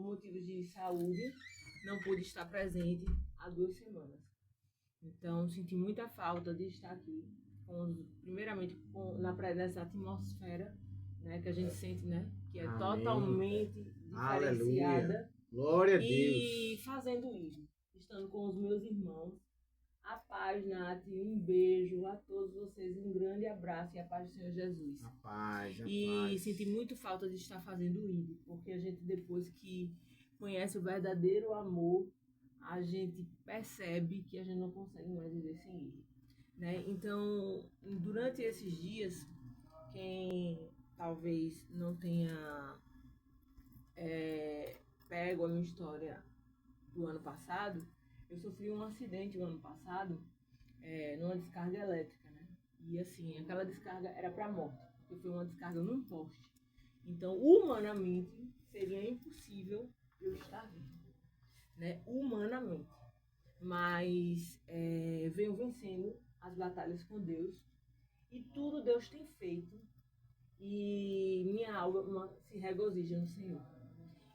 motivos de saúde, não pude estar presente há 2 semanas. Então, senti muita falta de estar aqui, primeiramente nessa atmosfera, né, que a gente sente, né, que é totalmente diferenciada. Aleluia. Glória a Deus. E fazendo isso, estando com os meus irmãos. A paz, Nath, um beijo a todos vocês, um grande abraço e a paz do Senhor Jesus. A paz, E senti muito falta de estar fazendo isso, porque a gente, depois que conhece o verdadeiro amor, a gente percebe que a gente não consegue mais viver sem ele, né? Então, durante esses dias, quem talvez não tenha pego a minha história do ano passado, eu sofri um acidente o ano passado, numa descarga elétrica, né? E assim, aquela descarga era para morte, porque foi uma descarga num poste. Então, humanamente, seria impossível eu estar vivo, né? Humanamente. Mas venho vencendo as batalhas com Deus e tudo Deus tem feito e minha alma se regozija no Senhor.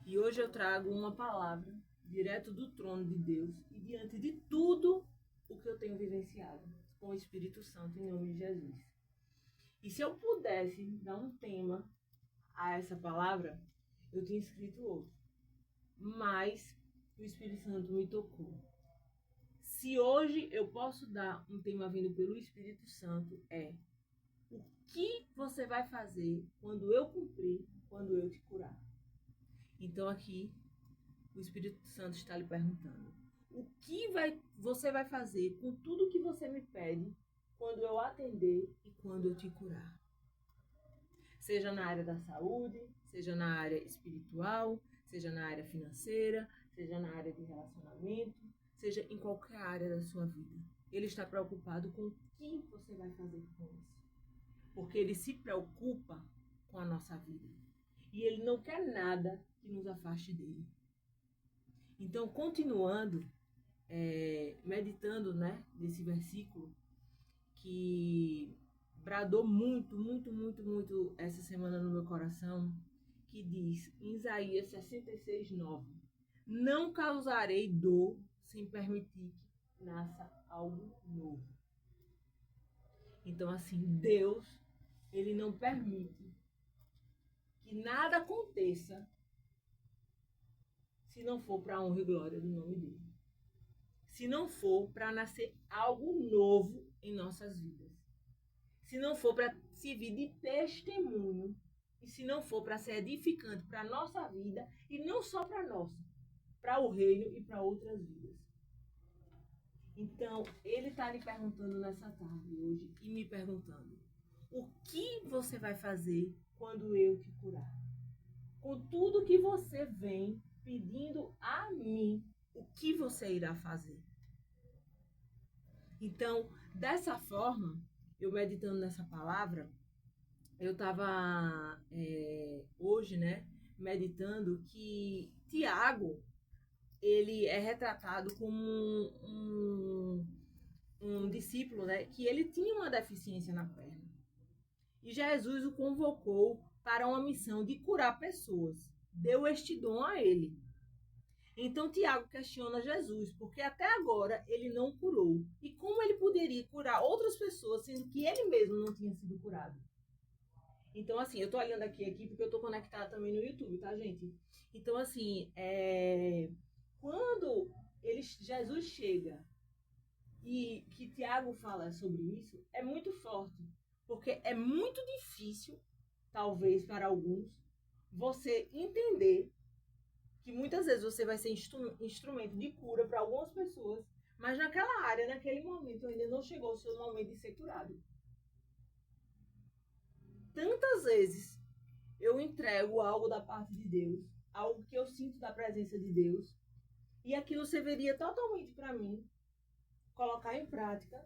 E hoje eu trago uma palavra direto do trono de Deus e diante de tudo o que eu tenho vivenciado com o Espírito Santo em nome de Jesus. E se eu pudesse dar um tema a essa palavra, eu tinha escrito outro. Mas o Espírito Santo me tocou. Se hoje eu posso dar um tema vindo pelo Espírito Santo, o que você vai fazer quando eu cumprir, quando eu te curar? Então aqui o Espírito Santo está lhe perguntando: o que você vai fazer com tudo que você me pede quando eu atender e quando eu te curar? Seja na área da saúde, seja na área espiritual, seja na área financeira, seja na área de relacionamento, seja em qualquer área da sua vida. Ele está preocupado com o que você vai fazer com isso. Porque ele se preocupa com a nossa vida. E ele não quer nada que nos afaste dele. Então, continuando, meditando, né, nesse versículo que bradou muito essa semana no meu coração, que diz em Isaías 66:9: não causarei dor sem permitir que nasça algo novo. Então, assim, Deus, ele não permite que nada aconteça se não for para a honra e glória do nome dele. Se não for para nascer algo novo em nossas vidas. Se não for para servir de testemunho. E se não for para ser edificante para a nossa vida. E não só para a nossa. Para o reino e para outras vidas. Então, ele está lhe perguntando nessa tarde hoje. E me perguntando: o que você vai fazer quando eu te curar? Com tudo que você vem pedindo a mim, o que você irá fazer? Então, dessa forma, eu meditando nessa palavra, eu estava hoje, né, meditando que Tiago, ele é retratado como um discípulo, né, que ele tinha uma deficiência na perna. E Jesus o convocou para uma missão de curar pessoas. Deu este dom a ele. Então Tiago questiona Jesus, porque até agora ele não curou. E como ele poderia curar outras pessoas, sendo que ele mesmo não tinha sido curado? Então, assim, eu tô olhando aqui porque eu tô conectada também no YouTube, tá, gente? Então, assim, quando Jesus chega e que Tiago fala sobre isso, é muito forte. Porque é muito difícil, talvez para alguns, você entender que muitas vezes você vai ser instrumento de cura para algumas pessoas, mas naquela área, naquele momento, ainda não chegou o seu momento de ser curado. Tantas vezes eu entrego algo da parte de Deus, algo que eu sinto da presença de Deus, e aquilo serviria totalmente para mim, colocar em prática.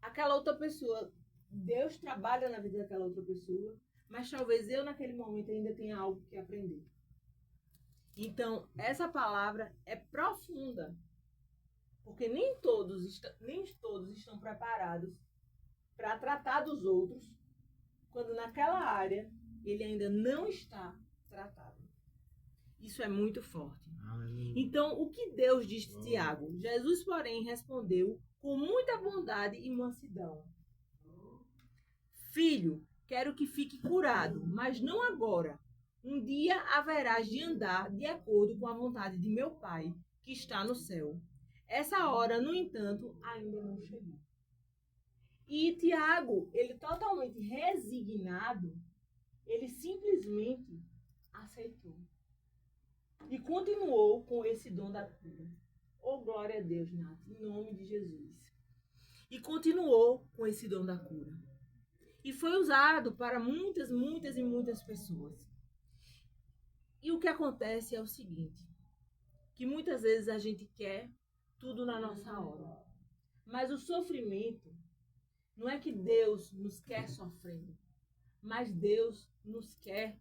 Aquela outra pessoa, Deus trabalha na vida daquela outra pessoa, mas talvez eu naquele momento ainda tenha algo que aprender. Então, essa palavra é profunda, porque nem todos estão preparados para tratar dos outros, quando naquela área ele ainda não está tratado. Isso é muito forte. Aleluia. Então, o que Deus disse a Tiago? Jesus, porém, respondeu com muita bondade e mansidão: Filho, quero que fique curado, mas não agora. Um dia haverás de andar de acordo com a vontade de meu Pai, que está no céu. Essa hora, no entanto, ainda não chegou. E Tiago, ele totalmente resignado, ele simplesmente aceitou. E continuou com esse dom da cura. Oh, glória a Deus, Nath, em nome de Jesus. E continuou com esse dom da cura. E foi usado para muitas, muitas e muitas pessoas. E o que acontece é o seguinte, que muitas vezes a gente quer tudo na nossa hora. Mas o sofrimento, não é que Deus nos quer sofrendo, mas Deus nos quer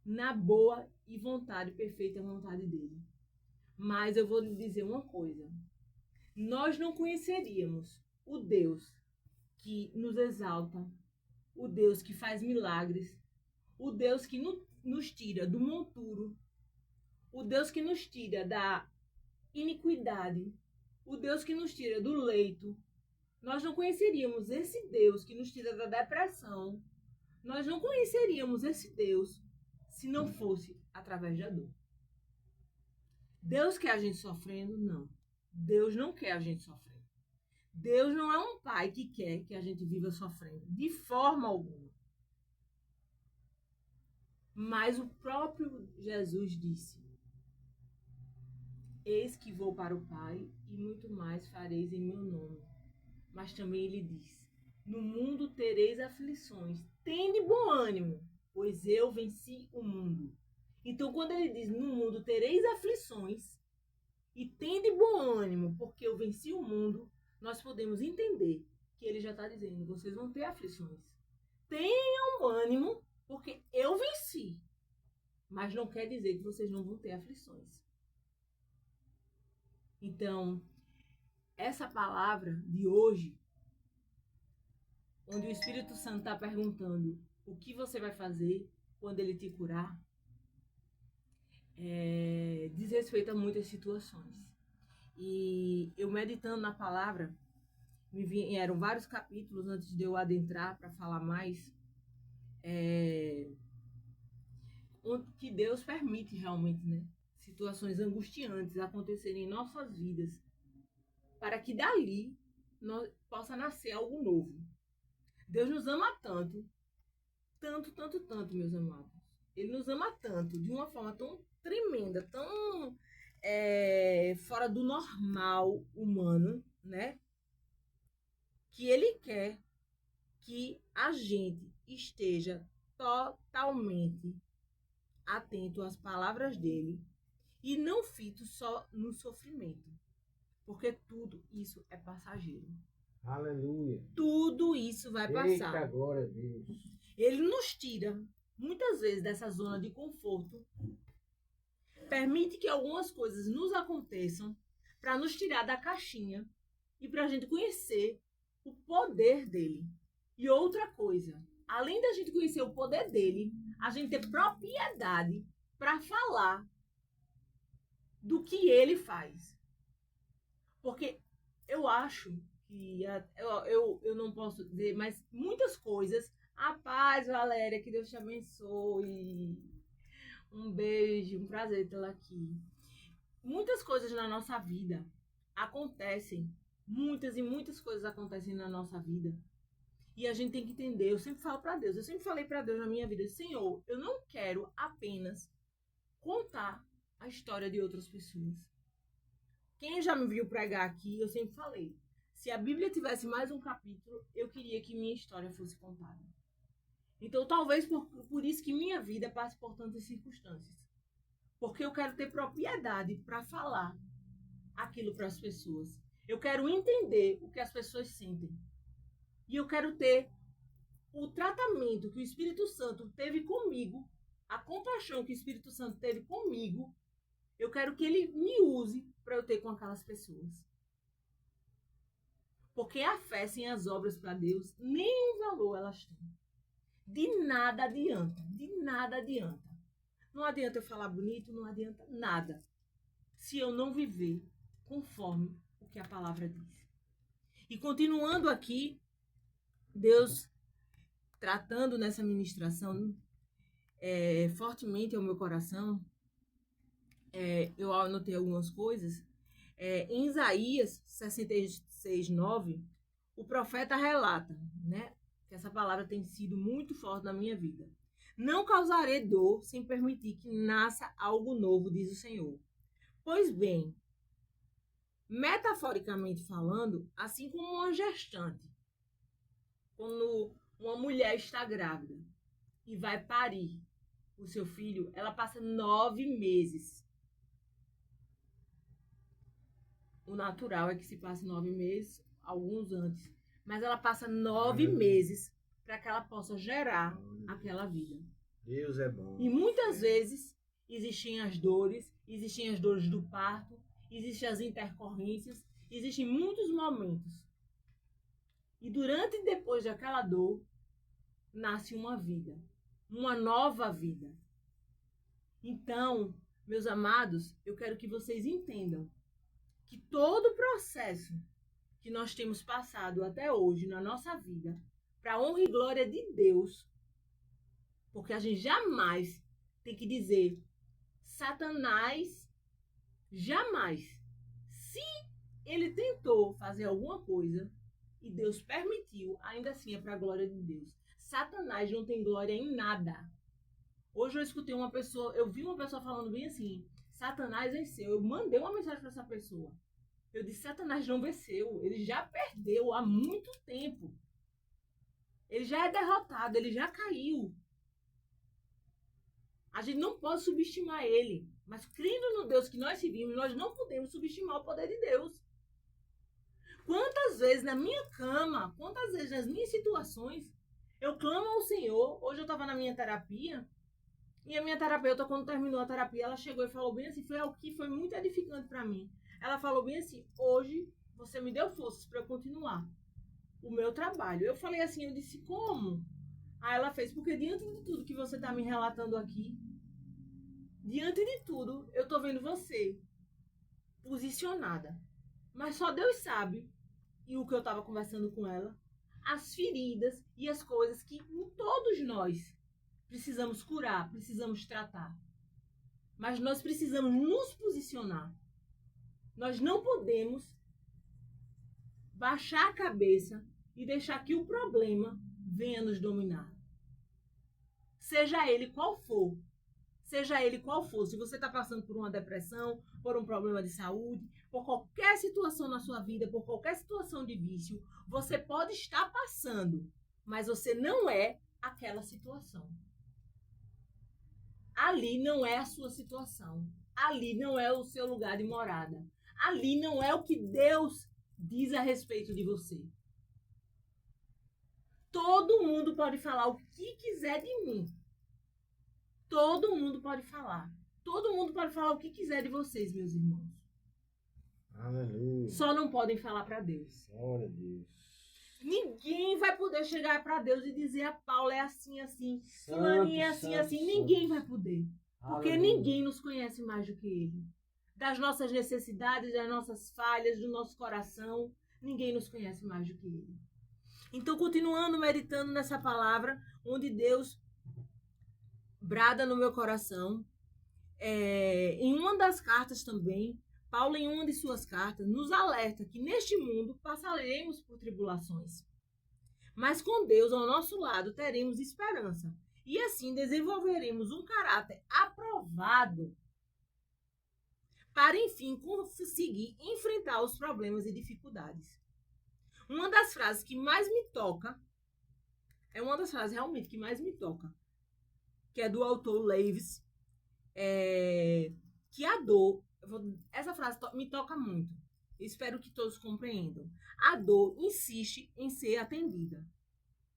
na boa e vontade, perfeita vontade dele. Mas eu vou lhe dizer uma coisa. Nós não conheceríamos o Deus que nos exalta, o Deus que faz milagres, o Deus que nos tira do monturo, o Deus que nos tira da iniquidade, o Deus que nos tira do leito. Nós não conheceríamos esse Deus que nos tira da depressão. Nós não conheceríamos esse Deus se não fosse através da dor. Deus quer a gente sofrendo? Não. Deus não quer a gente sofrendo. Deus não é um pai que quer que a gente viva sofrendo, de forma alguma. Mas o próprio Jesus disse: Eis que vou para o Pai e muito mais fareis em meu nome. Mas também ele diz: No mundo tereis aflições, tende bom ânimo, pois eu venci o mundo. Então, quando ele diz: No mundo tereis aflições e tende bom ânimo, porque eu venci o mundo, nós podemos entender que ele já está dizendo: vocês vão ter aflições. Tenham ânimo, porque eu venci. Mas não quer dizer que vocês não vão ter aflições. Então, essa palavra de hoje, onde o Espírito Santo está perguntando o que você vai fazer quando ele te curar, diz respeito a muitas situações. E eu meditando na palavra, eram vários capítulos antes de eu adentrar para falar mais, que Deus permite realmente, né, situações angustiantes acontecerem em nossas vidas, para que dali possa nascer algo novo. Deus nos ama tanto, tanto, tanto, tanto, meus amados. Ele nos ama tanto, de uma forma tão tremenda, tão fora do normal humano, né? Que ele quer que a gente esteja totalmente atento às palavras dele e não fito só no sofrimento, porque tudo isso é passageiro. Aleluia. Tudo isso vai passar. Eita, glória a Deus. Ele nos tira muitas vezes dessa zona de conforto, permite que algumas coisas nos aconteçam para nos tirar da caixinha e para a gente conhecer o poder dele. E outra coisa, além da gente conhecer o poder dele, a gente ter propriedade para falar do que ele faz. Porque eu acho que, eu não posso dizer, mas muitas coisas. A paz, Valéria, que Deus te abençoe. Um beijo, um prazer tê-la aqui. Muitas coisas na nossa vida acontecem. Muitas e muitas coisas acontecem na nossa vida. E a gente tem que entender. Eu sempre falo para Deus, eu sempre falei para Deus na minha vida: Senhor, eu não quero apenas contar a história de outras pessoas. Quem já me viu pregar aqui, eu sempre falei: se a Bíblia tivesse mais um capítulo, eu queria que minha história fosse contada. Então, talvez por isso que minha vida passe por tantas circunstâncias. Porque eu quero ter propriedade para falar aquilo para as pessoas. Eu quero entender o que as pessoas sentem. E eu quero ter o tratamento que o Espírito Santo teve comigo, a compaixão que o Espírito Santo teve comigo, eu quero que ele me use para eu ter com aquelas pessoas. Porque a fé sem as obras para Deus, nem um valor elas têm. De nada adianta, de nada adianta. Não adianta eu falar bonito, não adianta nada, se eu não viver conforme o que a palavra diz. E continuando aqui, Deus tratando nessa ministração fortemente ao meu coração, eu anotei algumas coisas. Em Isaías 66:9, o profeta relata, né, que essa palavra tem sido muito forte na minha vida. Não causarei dor sem permitir que nasça algo novo, diz o Senhor. Pois bem, metaforicamente falando, assim como uma gestante, quando uma mulher está grávida e vai parir o seu filho, ela passa 9 meses. O natural é que se passe 9 meses, alguns antes. Mas ela passa 9 meses para que ela possa gerar aquela vida. Deus é bom. E muitas vezes existem as dores do parto, existem as intercorrências, existem muitos momentos. E durante e depois daquela dor, nasce uma vida, uma nova vida. Então, meus amados, eu quero que vocês entendam que todo o processo que nós temos passado até hoje na nossa vida, para a honra e glória de Deus, porque a gente jamais tem que dizer, Satanás, jamais, se ele tentou fazer alguma coisa e Deus permitiu, ainda assim é para a glória de Deus. Satanás não tem glória em nada. Hoje eu escutei eu vi uma pessoa falando bem assim, Satanás venceu. Eu mandei uma mensagem para essa pessoa. Eu disse, Satanás não venceu, ele já perdeu há muito tempo. Ele já é derrotado, ele já caiu. A gente não pode subestimar ele, mas crendo no Deus que nós servimos, nós não podemos subestimar o poder de Deus. Quantas vezes na minha cama, quantas vezes nas minhas situações, eu clamo ao Senhor. Hoje eu estava na minha terapia, e a minha terapeuta, quando terminou a terapia, ela chegou e falou bem assim, foi algo que foi muito edificante para mim. Ela falou bem assim, hoje você me deu forças para eu continuar o meu trabalho. Eu falei assim, eu disse, como? Aí ela fez, porque diante de tudo que você está me relatando aqui, diante de tudo, eu tô vendo você posicionada. Mas só Deus sabe, e o que eu estava conversando com ela, as feridas e as coisas que todos nós precisamos curar, precisamos tratar. Mas nós precisamos nos posicionar. Nós não podemos baixar a cabeça e deixar que o problema venha nos dominar. Seja ele qual for. Seja ele qual for. Se você está passando por uma depressão, por um problema de saúde, por qualquer situação na sua vida, por qualquer situação de vício, você pode estar passando, mas você não é aquela situação. Ali não é a sua situação. Ali não é o seu lugar de morada. Ali não é o que Deus diz a respeito de você. Todo mundo pode falar o que quiser de mim. Todo mundo pode falar. Todo mundo pode falar o que quiser de vocês, meus irmãos. Aleluia. Só não podem falar para Deus. Glória a Deus. Ninguém vai poder chegar para Deus e dizer a Paula é assim, assim. Santo, Fulaninha é assim, santo, assim. santo. Ninguém vai poder. Porque Aleluia. ninguém nos conhece mais do que Ele. Das nossas necessidades, das nossas falhas, do nosso coração. Ninguém nos conhece mais do que Ele. Então, continuando meditando nessa palavra, onde Deus brada no meu coração. Em uma das cartas também, Paulo, em uma de suas cartas, nos alerta que neste mundo passaremos por tribulações. Mas com Deus ao nosso lado teremos esperança. E assim desenvolveremos um caráter aprovado para, enfim, conseguir enfrentar os problemas e dificuldades. Uma das frases que mais me toca, uma das frases realmente que mais me toca, que é do autor Lewis, que a dor, essa frase me toca muito, espero que todos compreendam. A dor insiste em ser atendida.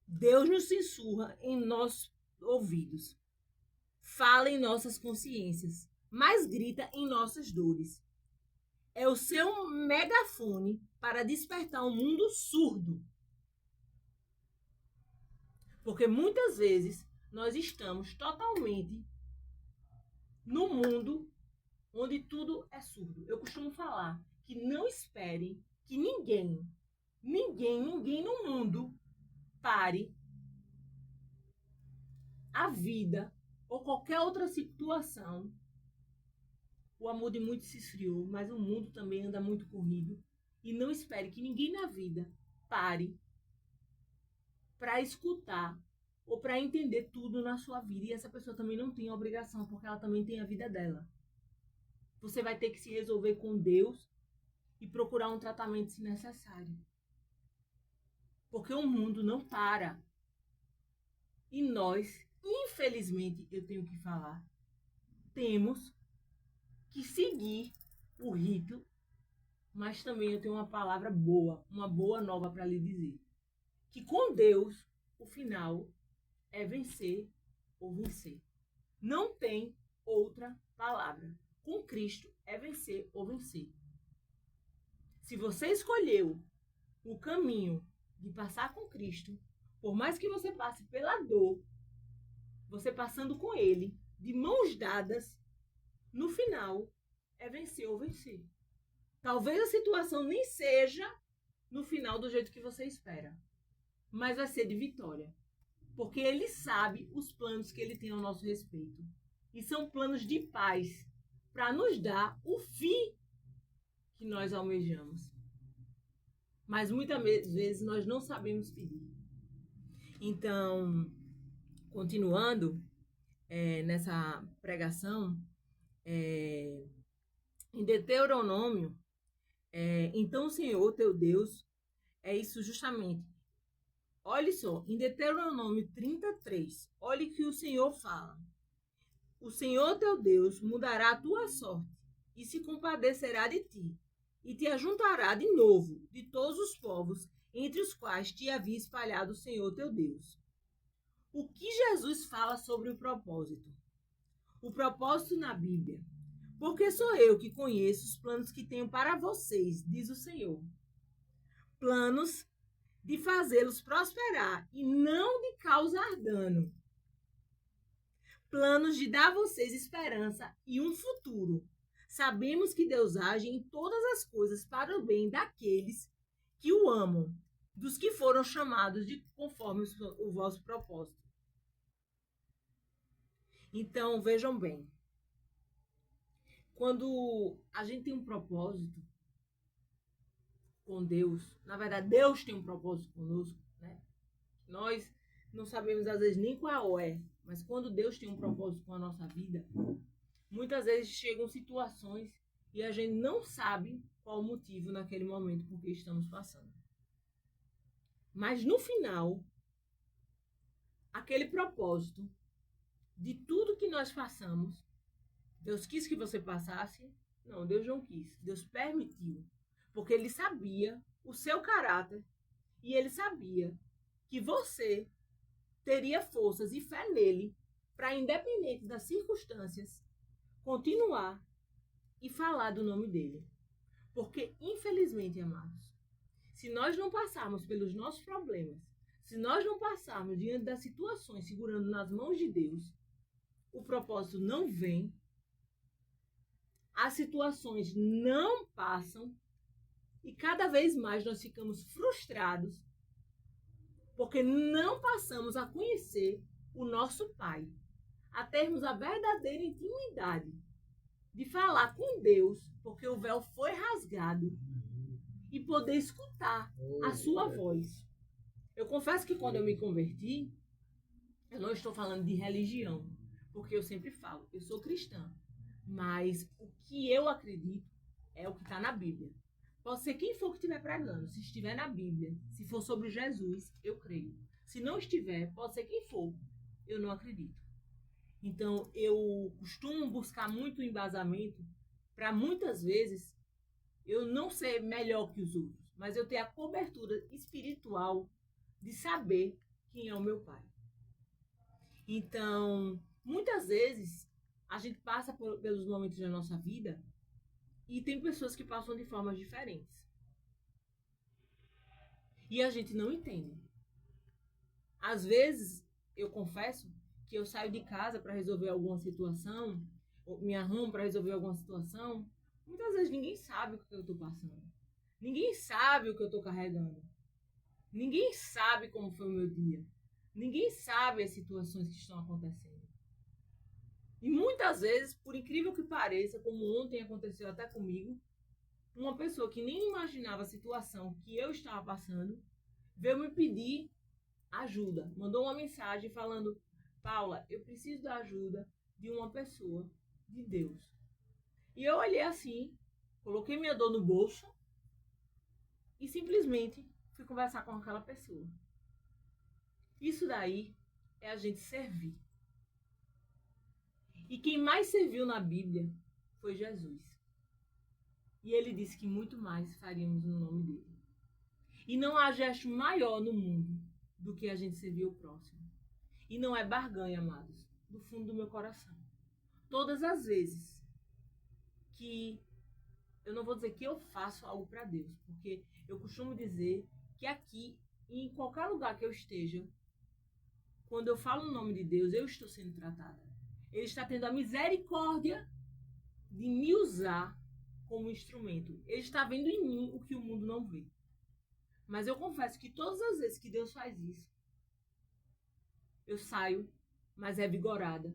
Deus nos sussurra em nossos ouvidos, fala em nossas consciências, mas grita em nossas dores. É o seu megafone para despertar um mundo surdo. Porque muitas vezes nós estamos totalmente no mundo onde tudo é surdo. Eu costumo falar que não espere que ninguém no mundo pare a vida ou qualquer outra situação. O amor de muitos se esfriou, mas o mundo também anda muito corrido. E não espere que ninguém na vida pare para escutar ou para entender tudo na sua vida. E essa pessoa também não tem a obrigação, porque ela também tem a vida dela. Você vai ter que se resolver com Deus e procurar um tratamento se necessário. Porque o mundo não para. E nós, infelizmente, eu tenho que falar, temos que seguir o rito, mas também eu tenho uma palavra boa, uma boa nova para lhe dizer. Que com Deus, o final é vencer ou vencer. Não tem outra palavra. Com Cristo é vencer ou vencer. Se você escolheu o caminho de passar com Cristo, por mais que você passe pela dor, você passando com Ele, de mãos dadas, no final é vencer ou vencer. Talvez a situação nem seja no final do jeito que você espera, mas vai ser de vitória. Porque Ele sabe os planos que Ele tem ao nosso respeito. E são planos de paz, para nos dar o fim que nós almejamos. Mas muitas vezes nós não sabemos pedir. Então, continuando nessa pregação, em Deuteronômio, então o Senhor teu Deus, é isso justamente. Olha só, em Deuteronômio 33, olha que o Senhor fala. O Senhor teu Deus mudará a tua sorte e se compadecerá de ti, e te ajuntará de novo de todos os povos entre os quais te havia espalhado o Senhor teu Deus. O que Jesus fala sobre o propósito? O propósito na Bíblia. Porque sou eu que conheço os planos que tenho para vocês, diz o Senhor. Planos de fazê-los prosperar e não de causar dano. Planos de dar a vocês esperança e um futuro. Sabemos que Deus age em todas as coisas para o bem daqueles que o amam, dos que foram chamados de conforme o vosso propósito. Então, vejam bem. Quando a gente tem um propósito com Deus, na verdade, Deus tem um propósito conosco, né? Nós não sabemos, às vezes, nem qual é, mas quando Deus tem um propósito com a nossa vida, muitas vezes chegam situações e a gente não sabe qual o motivo naquele momento por que estamos passando. Mas no final, aquele propósito de tudo que nós passamos, Deus quis que você passasse? Não, Deus não quis. Deus permitiu. Porque Ele sabia o seu caráter e Ele sabia que você teria forças e fé nele para, independente das circunstâncias, continuar e falar do nome dele. Porque, infelizmente, amados, se nós não passarmos pelos nossos problemas, se nós não passarmos diante das situações segurando nas mãos de Deus, o propósito não vem, as situações não passam e cada vez mais nós ficamos frustrados porque não passamos a conhecer o nosso Pai, a termos a verdadeira intimidade de falar com Deus, porque o véu foi rasgado, e poder escutar a sua voz. Eu confesso que quando eu me converti, eu não estou falando de religião, porque eu sempre falo, eu sou cristã, mas o que eu acredito é o que está na Bíblia. Pode ser quem for que estiver pregando, se estiver na Bíblia, se for sobre Jesus, eu creio. Se não estiver, pode ser quem for, eu não acredito. Então, eu costumo buscar muito embasamento para muitas vezes eu não ser melhor que os outros, mas eu ter a cobertura espiritual de saber quem é o meu Pai. Então, muitas vezes, a gente passa pelos momentos da nossa vida e tem pessoas que passam de formas diferentes. E a gente não entende. Às vezes, eu confesso que eu saio de casa para resolver alguma situação, me arrumo para resolver alguma situação, muitas vezes ninguém sabe o que eu estou passando. Ninguém sabe o que eu estou carregando. Ninguém sabe como foi o meu dia. Ninguém sabe as situações que estão acontecendo. E muitas vezes, por incrível que pareça, como ontem aconteceu até comigo, uma pessoa que nem imaginava a situação que eu estava passando, veio me pedir ajuda. Mandou uma mensagem falando: Paula, eu preciso da ajuda de uma pessoa de Deus. E eu olhei assim, coloquei minha dor no bolso e simplesmente fui conversar com aquela pessoa. Isso daí é a gente servir. E quem mais serviu na Bíblia foi Jesus. E ele disse que muito mais faríamos no nome dele. E não há gesto maior no mundo do que a gente servir o próximo. E não é barganha, amados, do fundo do meu coração. Todas as vezes que eu não vou dizer que eu faço algo para Deus, porque eu costumo dizer que aqui, em qualquer lugar que eu esteja, quando eu falo o nome de Deus, eu estou sendo tratada. Ele está tendo a misericórdia de me usar como instrumento. Ele está vendo em mim o que o mundo não vê. Mas eu confesso que todas as vezes que Deus faz isso, eu saio mais revigorada.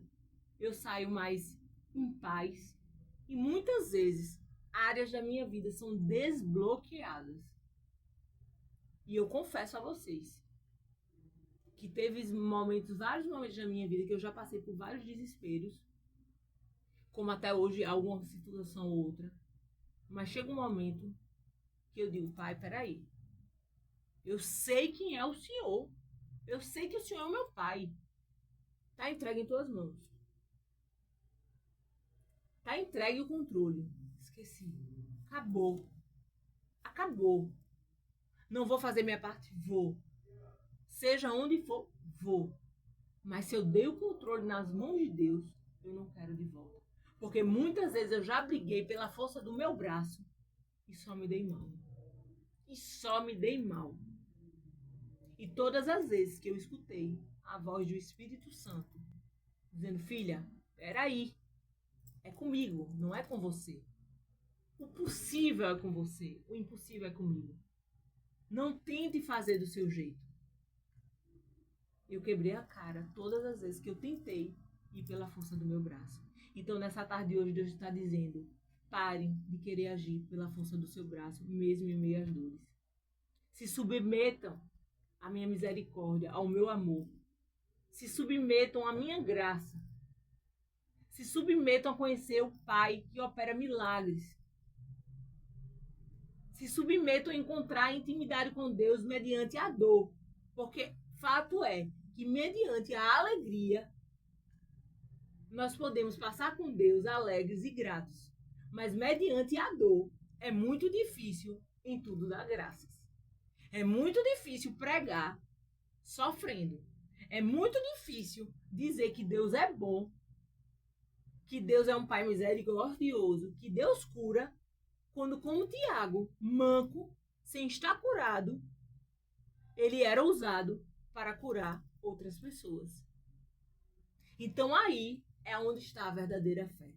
Eu saio mais em paz. E muitas vezes, áreas da minha vida são desbloqueadas. E eu confesso a vocês que teve vários momentos da minha vida que eu já passei por vários desesperos, como até hoje alguma situação ou outra. Mas chega um momento que eu digo: Pai, peraí. Eu sei quem é o Senhor. Eu sei que o Senhor é o meu Pai. Está entregue em tuas mãos. Está entregue o controle. Esqueci. Acabou. Acabou. Não vou fazer minha parte? Vou. Seja onde for, vou. Mas se eu dei o controle nas mãos de Deus, eu não quero de volta. Porque muitas vezes eu já briguei pela força do meu braço e só me dei mal. E só me dei mal. E todas as vezes que eu escutei a voz do Espírito Santo dizendo: filha, peraí, é comigo, não é com você. O possível é com você, o impossível é comigo. Não tente fazer do seu jeito. Eu quebrei a cara todas as vezes que eu tentei ir pela força do meu braço. Então, nessa tarde de hoje, Deus está dizendo: parem de querer agir pela força do seu braço, mesmo em meio às dores. Se submetam à minha misericórdia, ao meu amor. Se submetam à minha graça. Se submetam a conhecer o Pai que opera milagres. Se submetam a encontrar intimidade com Deus mediante a dor. Porque fato é que mediante a alegria, nós podemos passar com Deus alegres e gratos. Mas mediante a dor, é muito difícil em tudo dar graças. É muito difícil pregar sofrendo. É muito difícil dizer que Deus é bom, que Deus é um Pai misericordioso, que Deus cura, quando, como Tiago, manco, sem estar curado, ele era usado para curar outras pessoas. Então aí é onde está a verdadeira fé.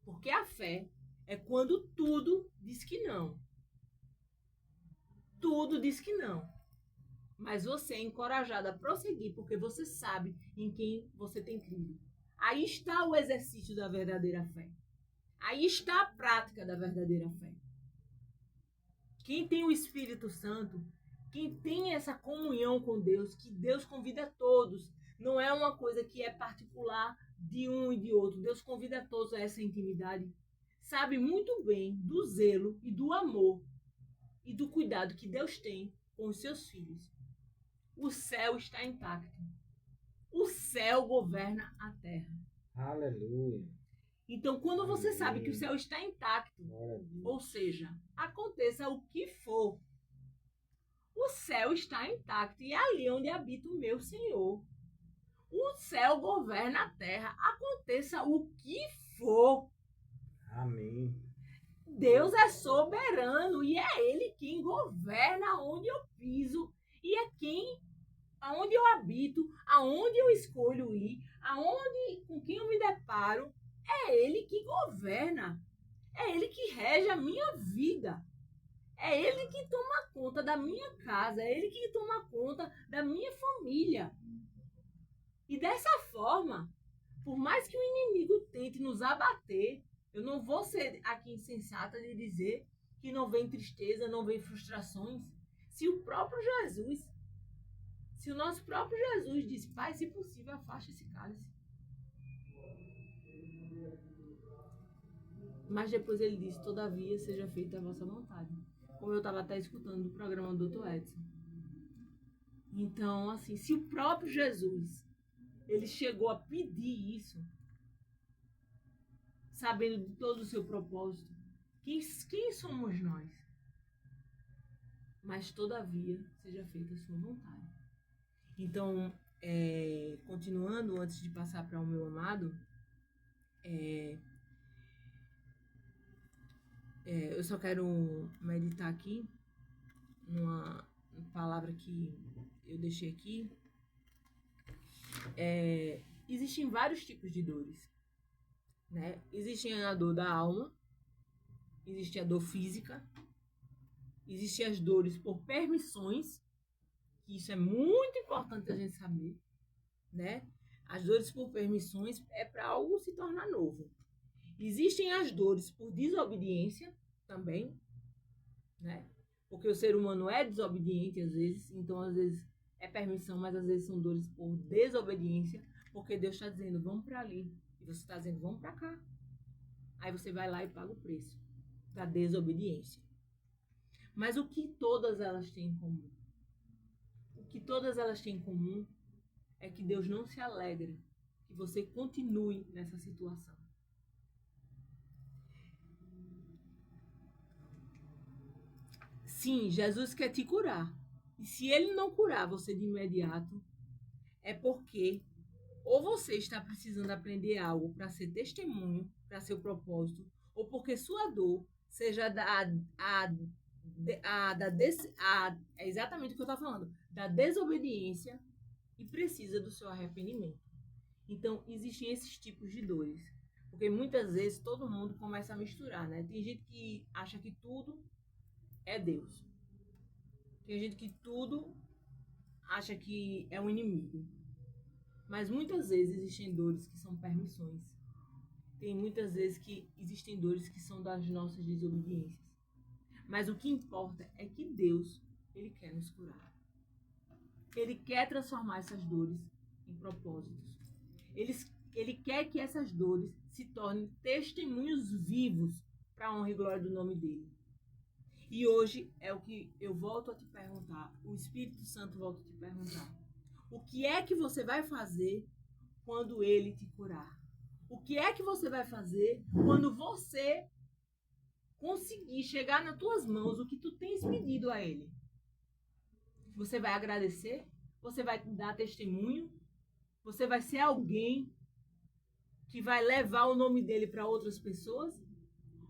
Porque a fé é quando tudo diz que não. Tudo diz que não. Mas você é encorajado a prosseguir porque você sabe em quem você tem crido. Aí está o exercício da verdadeira fé. Aí está a prática da verdadeira fé. Quem tem o Espírito Santo, quem tem essa comunhão com Deus, que Deus convida a todos, não é uma coisa que é particular de um e de outro. Deus convida a todos a essa intimidade. Sabe muito bem do zelo e do amor e do cuidado que Deus tem com os seus filhos. O céu está intacto. O céu governa a terra. Aleluia. Então, quando você sabe que o céu está intacto, ou seja, aconteça o que for, o céu está intacto e é ali onde habita o meu Senhor. O céu governa a terra, aconteça o que for. Amém. Deus é soberano e é Ele quem governa onde eu piso e é quem, aonde eu habito, aonde eu escolho ir, com quem eu me deparo, É Ele que governa. É Ele que rege a minha vida. É Ele que toma conta da minha casa. É Ele que toma conta da minha família. E dessa forma, por mais que o inimigo tente nos abater, eu não vou ser aqui insensata de dizer que não vem tristeza, não vem frustrações. Se o próprio Jesus, se o nosso próprio Jesus disse, Pai, se possível, afaste esse cálice. Mas depois ele disse, todavia, seja feita a vossa vontade. Como eu estava até escutando do programa do Dr. Edson. Então, assim, se o próprio Jesus, ele chegou a pedir isso, sabendo de todo o seu propósito, quem somos nós? Mas, todavia, seja feita a sua vontade. Então, continuando, antes de passar para o meu amado, eu só quero meditar aqui numa palavra que eu deixei aqui. Existem vários tipos de dores, né? Existe a dor da alma, existe a dor física, existem as dores por permissões, que isso é muito importante a gente saber, né? As dores por permissões é para algo se tornar novo. Existem as dores por desobediência também, né? Porque o ser humano é desobediente às vezes, então às vezes é permissão, mas às vezes são dores por desobediência, porque Deus está dizendo, vamos para ali, e você está dizendo, vamos para cá. Aí você vai lá e paga o preço da desobediência. Mas o que todas elas têm em comum? O que todas elas têm em comum é que Deus não se alegra que você continue nessa situação. Sim, Jesus quer te curar. E se ele não curar você de imediato, é porque ou você está precisando aprender algo para ser testemunho, para seu propósito, ou porque sua dor seja é exatamente o que eu estou falando, da desobediência e precisa do seu arrependimento. Então, existem esses tipos de dores. Porque muitas vezes todo mundo começa a misturar, né? Tem gente que acha que tudo é Deus. Tem gente que tudo acha que é um inimigo. Mas muitas vezes existem dores que são permissões. Tem muitas vezes que existem dores que são das nossas desobediências. Mas o que importa é que Deus, Ele quer nos curar. Ele quer transformar essas dores em propósitos. Ele quer que essas dores se tornem testemunhos vivos para a honra e glória do nome dele. E hoje é o que eu volto a te perguntar, o Espírito Santo volta a te perguntar. O que é que você vai fazer quando ele te curar? O que é que você vai fazer quando você conseguir chegar nas tuas mãos o que tu tens pedido a ele? Você vai agradecer? Você vai dar testemunho? Você vai ser alguém que vai levar o nome dele para outras pessoas?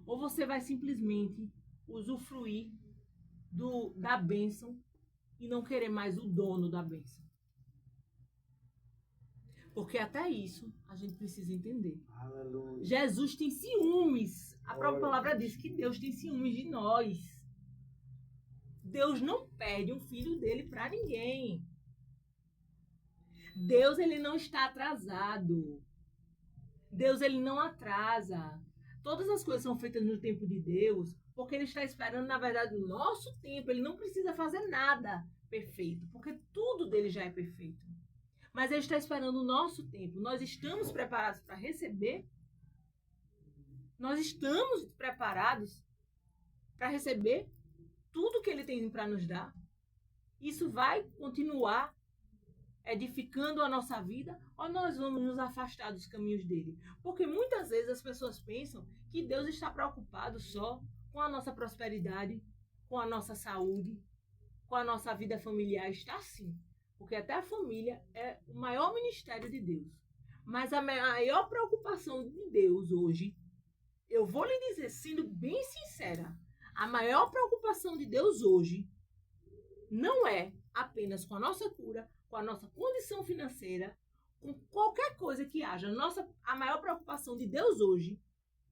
Ou você vai simplesmente usufruir da bênção e não querer mais o dono da bênção? Porque até isso a gente precisa entender. Aleluia. Jesus tem ciúmes. A própria palavra diz que Deus tem ciúmes de nós. Deus não perde um filho dele para ninguém. Deus, ele não está atrasado. Deus, ele não atrasa. Todas as coisas são feitas no tempo de Deus, porque ele está esperando, na verdade, o nosso tempo. Ele não precisa fazer nada perfeito, porque tudo dele já é perfeito. Mas ele está esperando o nosso tempo. Nós estamos preparados para receber? Nós estamos preparados para receber tudo que ele tem para nos dar? Isso vai continuar edificando a nossa vida, ou nós vamos nos afastar dos caminhos dele? Porque muitas vezes as pessoas pensam que Deus está preocupado só com a nossa prosperidade, com a nossa saúde, com a nossa vida familiar. Está sim, porque até a família é o maior ministério de Deus. Mas a maior preocupação de Deus hoje, eu vou lhe dizer, sendo bem sincera, a maior preocupação de Deus hoje não é apenas com a nossa cura, com a nossa condição financeira, com qualquer coisa que haja. A maior preocupação de Deus hoje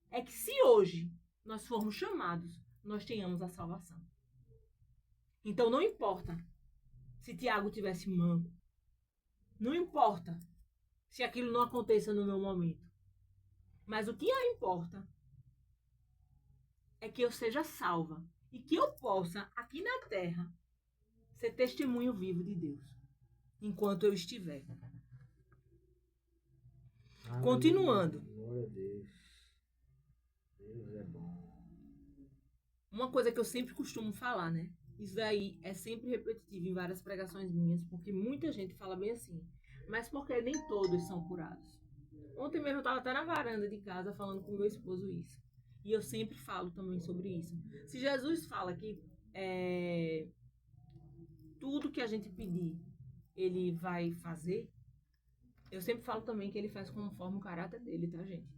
é que se hoje nós formos chamados, nós tenhamos a salvação. Então não importa se Tiago tivesse manco. Não importa se aquilo não aconteça no meu momento. Mas o que importa é que eu seja salva e que eu possa, aqui na terra, ser testemunho vivo de Deus, enquanto eu estiver. Aleluia. Continuando. Glória a Deus. Deus é bom. Uma coisa que eu sempre costumo falar, né? Isso daí é sempre repetitivo em várias pregações minhas, porque muita gente fala bem assim, mas porque nem todos são curados. Ontem mesmo eu estava até na varanda de casa falando com meu esposo isso. E eu sempre falo também sobre isso. Se Jesus fala que tudo que a gente pedir, ele vai fazer, eu sempre falo também que ele faz conforme o caráter dele, tá, gente?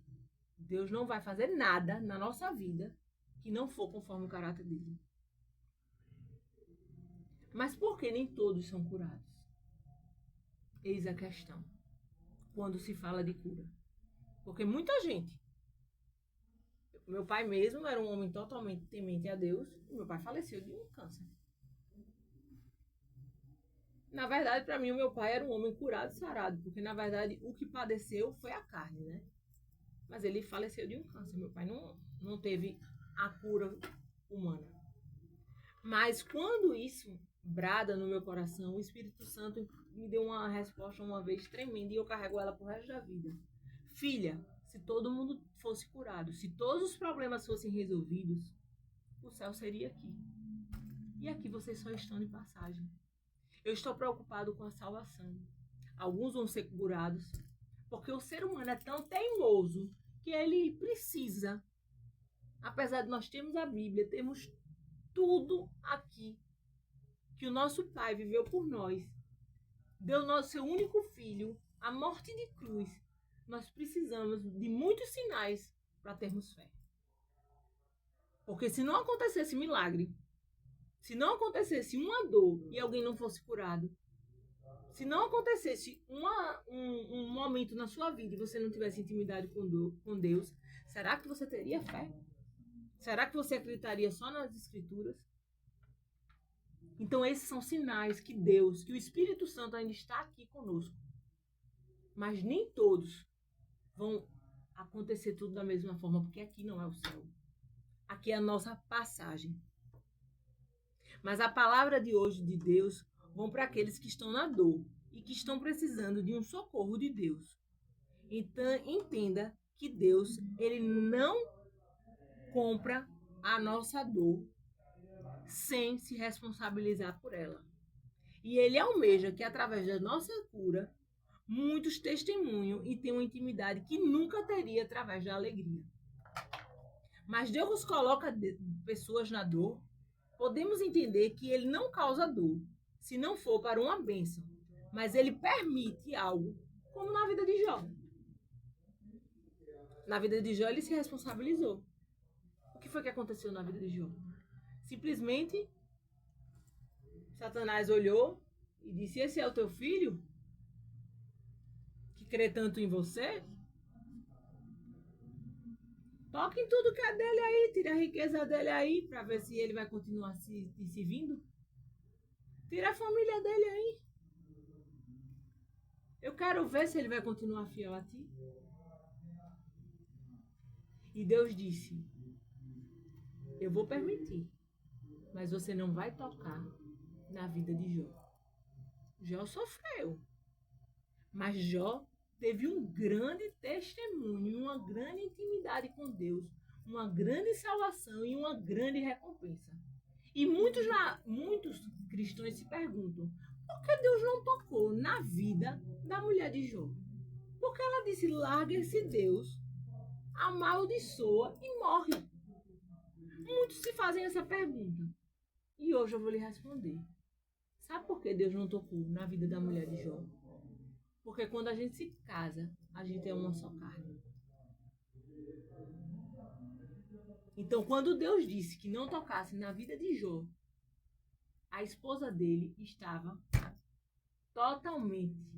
Deus não vai fazer nada na nossa vida que não for conforme o caráter dele. Mas por que nem todos são curados? Eis a questão. Quando se fala de cura. Porque muita gente. Meu pai mesmo era um homem totalmente temente a Deus. E meu pai faleceu de um câncer. Na verdade, para mim, o meu pai era um homem curado e sarado. Porque, na verdade, o que padeceu foi a carne, né? Mas ele faleceu de um câncer. Meu pai não teve a cura humana. Mas quando isso brada no meu coração, o Espírito Santo me deu uma resposta uma vez tremenda e eu carrego ela pro resto da vida. Filha, se todo mundo fosse curado, se todos os problemas fossem resolvidos, o céu seria aqui. E aqui vocês só estão de passagem. Eu estou preocupado com a salvação. Alguns vão ser curados, porque o ser humano é tão teimoso que ele precisa, apesar de nós termos a Bíblia, temos tudo aqui que o nosso Pai viveu por nós, deu nosso seu único filho, a morte de cruz. Nós precisamos de muitos sinais para termos fé. Porque se não acontecesse milagre, se não acontecesse uma dor e alguém não fosse curado, se não acontecesse um momento na sua vida e você não tivesse intimidade com Deus, será que você teria fé? Será que você acreditaria só nas Escrituras? Então esses são sinais que Deus, que o Espírito Santo ainda está aqui conosco. Mas nem todos vão acontecer tudo da mesma forma, porque aqui não é o céu. Aqui é a nossa passagem. Mas a palavra de hoje de Deus vão para aqueles que estão na dor e que estão precisando de um socorro de Deus. Então entenda que Deus, ele não compra a nossa dor sem se responsabilizar por ela. E ele almeja que através da nossa cura, muitos testemunham e tenham uma intimidade que nunca teria através da alegria. Mas Deus coloca pessoas na dor, podemos entender que ele não causa dor, se não for para uma bênção, mas ele permite algo, como na vida de Jó. Na vida de Jó ele se responsabilizou. O que foi que aconteceu na vida de Jó? Simplesmente, Satanás olhou e disse: esse é o teu filho? Que crê tanto em você? Toque em tudo que é dele aí, tira a riqueza dele aí, para ver se ele vai continuar se servindo. Tira a família dele aí. Eu quero ver se ele vai continuar fiel a ti. E Deus disse: eu vou permitir, mas você não vai tocar na vida de Jó. Jó sofreu, mas Jó teve um grande testemunho, uma grande intimidade com Deus, uma grande salvação e uma grande recompensa. E muitos cristãos se perguntam: por que Deus não tocou na vida da mulher de Jó? Porque ela disse: larga esse Deus, amaldiçoa e morre. Muitos se fazem essa pergunta. E hoje eu vou lhe responder. Sabe por que Deus não tocou na vida da mulher de Jó? Porque quando a gente se casa, a gente é uma só carne. Então, quando Deus disse que não tocasse na vida de Jó, a esposa dele estava totalmente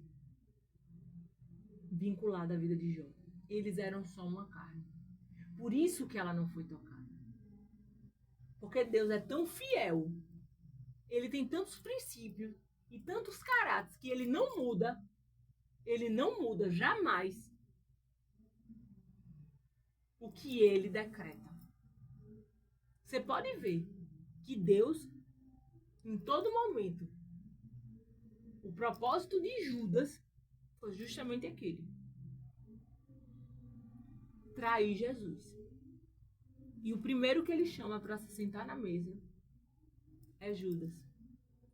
vinculada à vida de Jó. Eles eram só uma carne. Por isso que ela não foi tocada. Porque Deus é tão fiel, ele tem tantos princípios e tantos caráteres que ele não muda jamais o que ele decreta. Você pode ver que Deus, em todo momento, o propósito de Judas foi justamente aquele: trair Jesus. E o primeiro que ele chama para se sentar na mesa é Judas.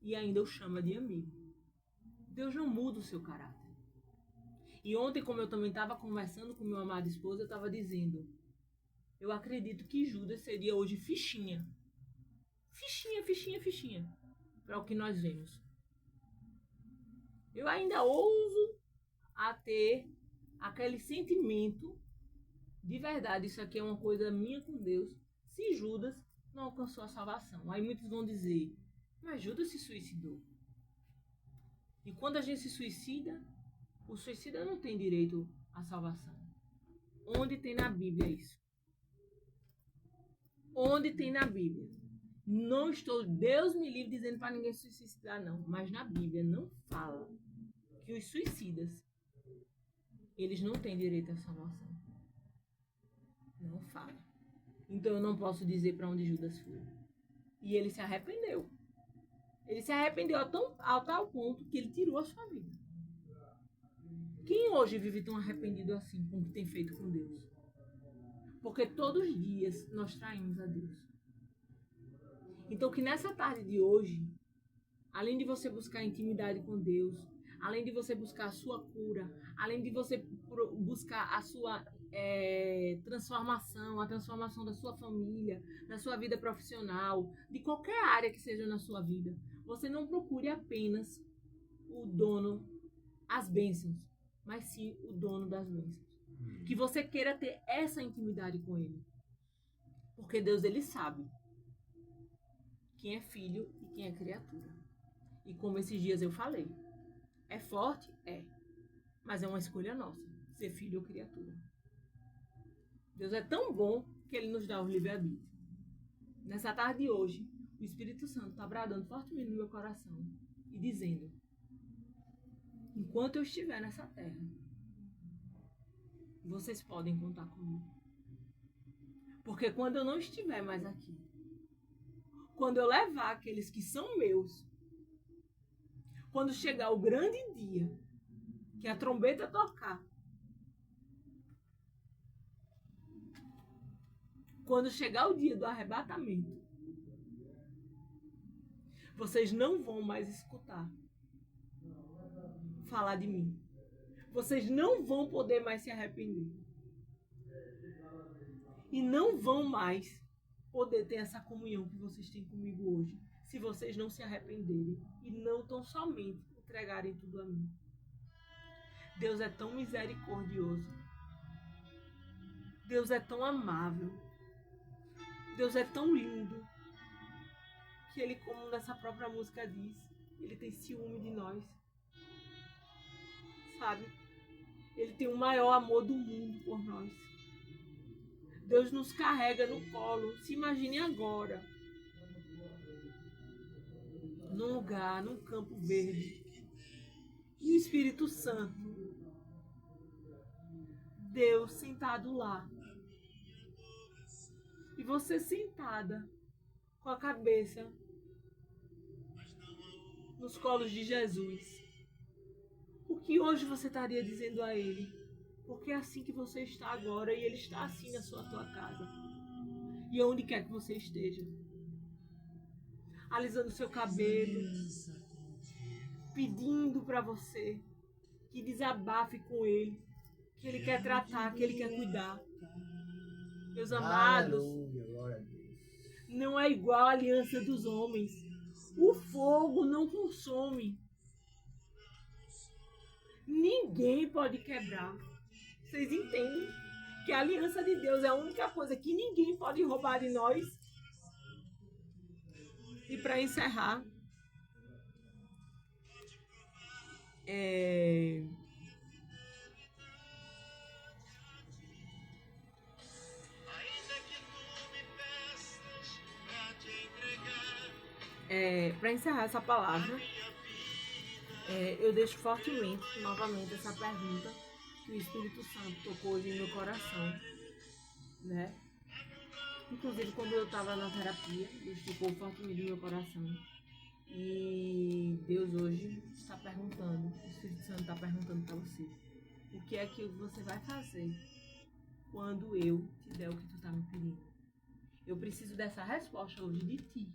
E ainda o chama de amigo. Deus não muda o seu caráter. E ontem, como eu também estava conversando com meu amado esposo, eu estava dizendo: eu acredito que Judas seria hoje fichinha. Fichinha. Para o que nós vemos. Eu ainda ouso a ter aquele sentimento de verdade, isso aqui é uma coisa minha com Deus, se Judas não alcançou a salvação. Aí muitos vão dizer: mas Judas se suicidou. E quando a gente se suicida, o suicida não tem direito à salvação. Onde tem na Bíblia isso? Onde tem na Bíblia? Não estou, Deus me livre, dizendo para ninguém se suicidar, não. Mas na Bíblia não fala que os suicidas, eles não têm direito à salvação. Não fala. Então eu não posso dizer para onde Judas foi. E ele se arrependeu. Ele se arrependeu a tal ponto que ele tirou a sua vida. Quem hoje vive tão arrependido assim com o que tem feito com Deus? Porque todos os dias nós traímos a Deus. Então que nessa tarde de hoje, além de você buscar intimidade com Deus, além de você buscar a sua cura, além de você buscar a sua transformação, a transformação da sua família, da sua vida profissional, de qualquer área que seja na sua vida, você não procure apenas o dono, as bênçãos, mas sim o dono das bênçãos. Que você queira ter essa intimidade com ele. Porque Deus, ele sabe quem é filho e quem é criatura. E como esses dias eu falei, é forte? É. Mas é uma escolha nossa, ser filho ou criatura. Deus é tão bom que ele nos dá o livre-arbítrio. Nessa tarde de hoje, o Espírito Santo está bradando fortemente no meu coração e dizendo: enquanto eu estiver nessa terra, vocês podem contar comigo. Porque quando eu não estiver mais aqui, quando eu levar aqueles que são meus, quando chegar o grande dia, que a trombeta tocar, quando chegar o dia do arrebatamento, vocês não vão mais escutar falar de mim. Vocês não vão poder mais se arrepender. E não vão mais poder ter essa comunhão que vocês têm comigo hoje, se vocês não se arrependerem e não tão somente entregarem tudo a mim. Deus é tão misericordioso. Deus é tão amável. Deus é tão lindo que ele, como nessa própria música diz, ele tem ciúme de nós. Sabe? Ele tem o maior amor do mundo por nós. Deus nos carrega no colo. Se imagine agora, num lugar, num campo verde, e o Espírito Santo, Deus sentado lá, e você sentada com a cabeça nos colos de Jesus. O que hoje você estaria dizendo a Ele? Porque é assim que você está agora, e Ele está assim na tua casa. E onde quer que você esteja. Alisando seu cabelo, pedindo para você que desabafe com Ele, que Ele quer tratar, que Ele quer cuidar. Meus amados, não é igual a aliança dos homens. O fogo não consome. Ninguém pode quebrar. Vocês entendem que a aliança de Deus é a única coisa que ninguém pode roubar de nós? E para encerrar, Para encerrar essa palavra, eu deixo fortemente, novamente, essa pergunta que o Espírito Santo tocou hoje em meu coração, né? Inclusive, quando eu estava na terapia, Deus tocou fortemente no meu coração. E Deus hoje está perguntando, o Espírito Santo está perguntando para você, o que é que você vai fazer quando eu te der o que tu está me pedindo? Eu preciso dessa resposta hoje de ti,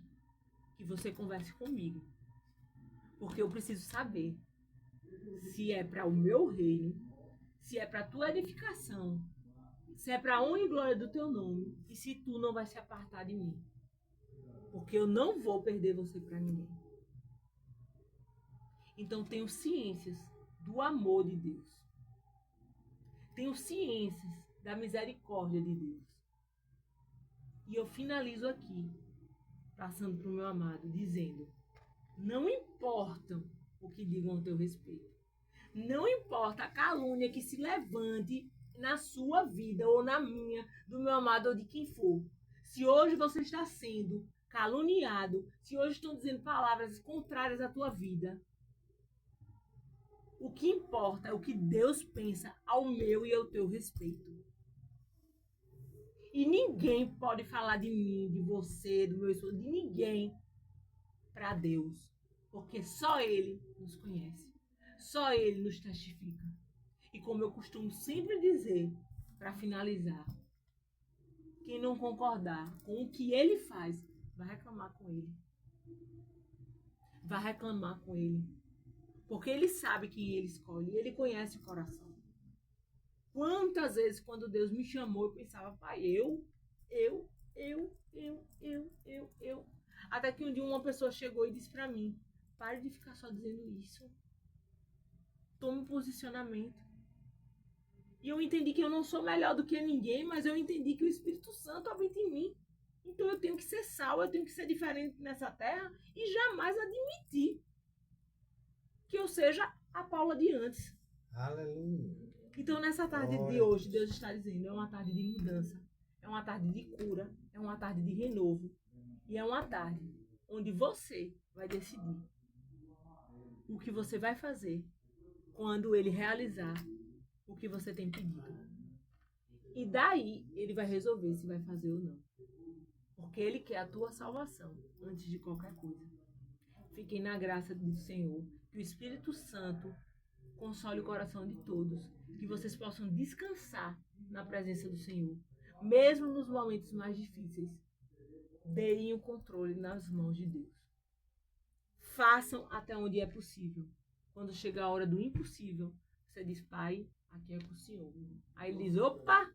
que você converse comigo, porque eu preciso saber se é para o meu reino, se é para a tua edificação, se é para a honra e glória do teu nome, e se tu não vai se apartar de mim, porque eu não vou perder você para ninguém. Então tenho ciências do amor de Deus, tenho ciências da misericórdia de Deus, e eu finalizo aqui, passando para o meu amado, dizendo: não importa o que digam a teu respeito, não importa a calúnia que se levante na sua vida ou na minha, do meu amado ou de quem for. Se hoje você está sendo caluniado, se hoje estão dizendo palavras contrárias à tua vida, o que importa é o que Deus pensa ao meu e ao teu respeito. E ninguém pode falar de mim, de você, do meu esposo, de ninguém para Deus, porque só Ele nos conhece, só Ele nos testifica. E como eu costumo sempre dizer, para finalizar, quem não concordar com o que Ele faz, vai reclamar com Ele. Vai reclamar com Ele. Porque Ele sabe quem Ele escolhe, Ele conhece o coração. Quantas vezes, quando Deus me chamou, eu pensava: pai, eu. Até que um dia uma pessoa chegou e disse para mim: pare de ficar só dizendo isso. Tome um posicionamento. E eu entendi que eu não sou melhor do que ninguém, mas eu entendi que o Espírito Santo habita em mim. Então eu tenho que ser sal, eu tenho que ser diferente nessa terra e jamais admitir que eu seja a Paula de antes. Aleluia. Então nessa tarde de hoje, Deus está dizendo: é uma tarde de mudança, é uma tarde de cura, é uma tarde de renovo. E é uma tarde onde você vai decidir o que você vai fazer quando Ele realizar o que você tem pedido. E daí Ele vai resolver se vai fazer ou não. Porque Ele quer a tua salvação antes de qualquer coisa. Fiquem na graça do Senhor. Que o Espírito Santo console o coração de todos. Que vocês possam descansar na presença do Senhor. Mesmo nos momentos mais difíceis. Deem o controle nas mãos de Deus. Façam até onde é possível. Quando chegar a hora do impossível, você diz: pai, aqui é com o Senhor. Aí ele diz: opa,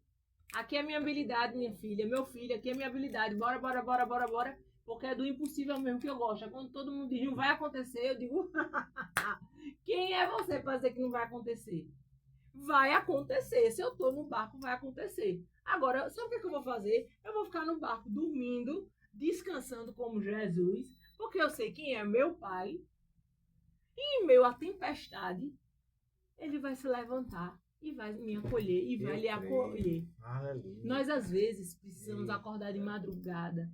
aqui é minha habilidade, minha filha, meu filho, aqui é minha habilidade. Bora. Porque é do impossível mesmo que eu gosto. É quando todo mundo diz: não vai acontecer, eu digo: quem é você para dizer que não vai acontecer? Vai acontecer. Se eu tô no barco, vai acontecer. Agora, sabe o que eu vou fazer? Eu vou ficar no barco dormindo, descansando como Jesus, porque eu sei quem é meu pai. E em meio à tempestade, Ele vai se levantar e vai me acolher e vai lhe acolher. Aleluia. Nós, às vezes, precisamos acordar de madrugada,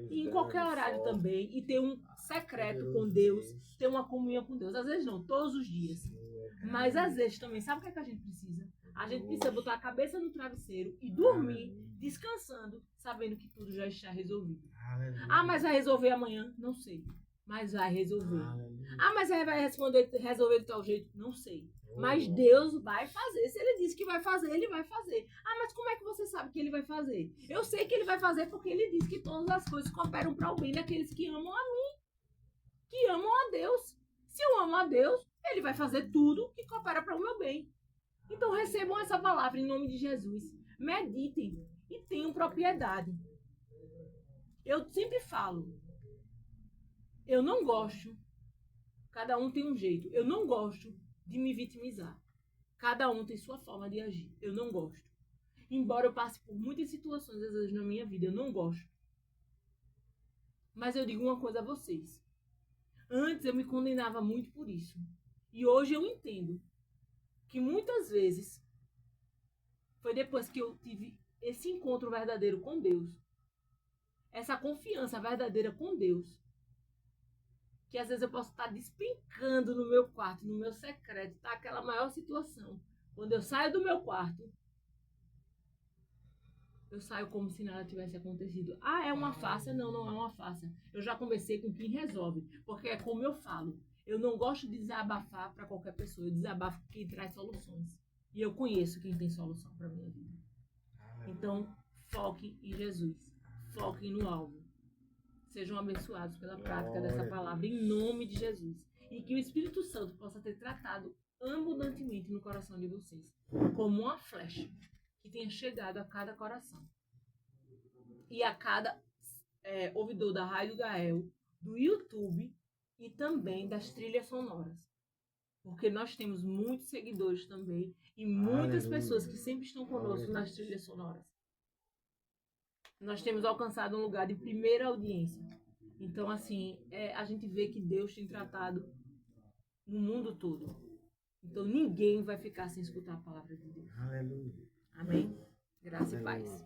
e em qualquer horário também, e ter um secreto com Deus, ter uma comunhão com Deus. Às vezes não, todos os dias. Mas às vezes também, sabe o que é que a gente precisa? A gente precisa botar a cabeça no travesseiro e dormir, descansando, sabendo que tudo já está resolvido. Ah, mas vai resolver amanhã? Não sei. Mas vai resolver. Ah, mas vai resolver de tal jeito? Não sei. Mas Deus vai fazer. Se Ele disse que vai fazer, Ele vai fazer. Ah, mas como é que você sabe que Ele vai fazer? Eu sei que Ele vai fazer porque Ele disse que todas as coisas cooperam para o bem daqueles que amam a mim, que amam a Deus. Se eu amo a Deus, Ele vai fazer tudo que coopera para o meu bem. Então recebam essa palavra em nome de Jesus. Meditem e tenham propriedade. Eu sempre falo, eu não gosto, cada um tem um jeito, eu não gosto de me vitimizar. Cada um tem sua forma de agir. Eu não gosto. Embora eu passe por muitas situações, às vezes, na minha vida, eu não gosto. Mas eu digo uma coisa a vocês. Antes eu me condenava muito por isso. E hoje eu entendo que muitas vezes foi depois que eu tive esse encontro verdadeiro com Deus, essa confiança verdadeira com Deus, que às vezes eu posso estar despencando no meu quarto, no meu secreto, tá aquela maior situação. Quando eu saio do meu quarto, eu saio como se nada tivesse acontecido. Ah, é uma farsa? Não, não é uma farsa. Eu já conversei com quem resolve, porque é como eu falo. Eu não gosto de desabafar para qualquer pessoa, eu desabafo quem traz soluções. E eu conheço quem tem solução para minha vida. Então, foque em Jesus. Foquem no alvo. Sejam abençoados pela prática dessa palavra, em nome de Jesus. E que o Espírito Santo possa ter tratado abundantemente no coração de vocês, como uma flecha que tenha chegado a cada coração. E a cada ouvidor da Rádio Gael, do YouTube e também das trilhas sonoras. Porque nós temos muitos seguidores também e muitas pessoas que sempre estão conosco nas trilhas sonoras. Nós temos alcançado um lugar de primeira audiência. Então, assim, a gente vê que Deus tem tratado no mundo todo. Então, ninguém vai ficar sem escutar a palavra de Deus. Aleluia. Amém? Graça e paz.